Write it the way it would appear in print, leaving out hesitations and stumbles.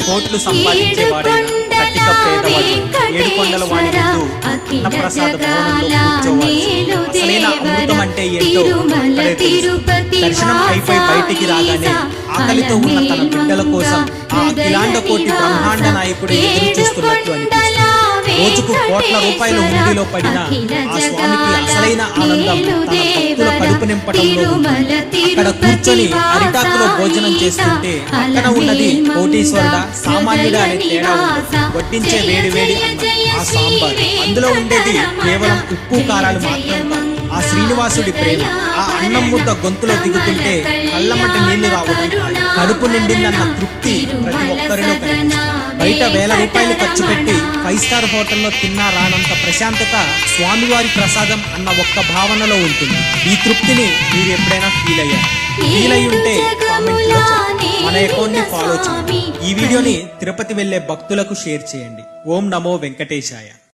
కోట్లు సంపాదించేవాడైనా కటిక పేదవాడు ఏడుకొండల వాడి ముందు అన్నప్రసాద భవనంలో కూర్చోవాలి. అసలైన అమృతం అంటే ఏంటో అక్కడే తెలుసు. దర్శనం అయిపోయి బయటికి రాగానే ఆకలితో ఉన్న తన బిడ్డల కోసం ఆ అఖిలాండ కోటి బ్రహ్మాండ నాయకుడు ఎదురు చూస్తున్నట్టు అనిపిస్తుంది. రోజుకు కోట్ల రూపాయల హుండీలో పడిన ఆ స్వామికి అసలైన ఆనందం తన భక్తుల కడుపు నింపటంలో ఉంది. అక్కడ కూర్చొని అరిటాకులో భోజనం చేస్తుంటే పక్కన ఉన్నది కోటీశ్వరుడా సామాన్యుడా అనే తేడా ఉంది. వడ్డించే వేడి వేడి అన్నం, ఆ సాంబార్, అందులో ఉండేది కేవలం ఉప్పు కారాలు మాత్రం. ఆ శ్రీనివాసుడి ప్రేమ, ఆ అన్నం ముద్ద గొంతులో దిగుతుంటే కళ్ళమ్మట నీళ్లు రావడం, కడుపు నిండిందన్న తృప్తి ప్రతి ఒక్కరిలో కనిపిస్తుంది. బయట వేల రూపాయలు ఖర్చు పెట్టి 5 స్టార్ హోటల్లో తిన్నా రానంత ప్రశాంతత స్వామివారి ప్రసాదం అన్న ఒక్క భావనలో ఉంటుంది. ఈ తృప్తిని మీరు ఎప్పుడైనా ఫీల్ అయ్యి ఉంటే కామెంట్ లో చెప్పండి. మన అకౌంట్ ని ఫాలో చేయండి. ఈ వీడియోని తిరుపతి వెళ్లే భక్తులకు షేర్ చేయండి. ఓం నమో వెంకటేశాయ.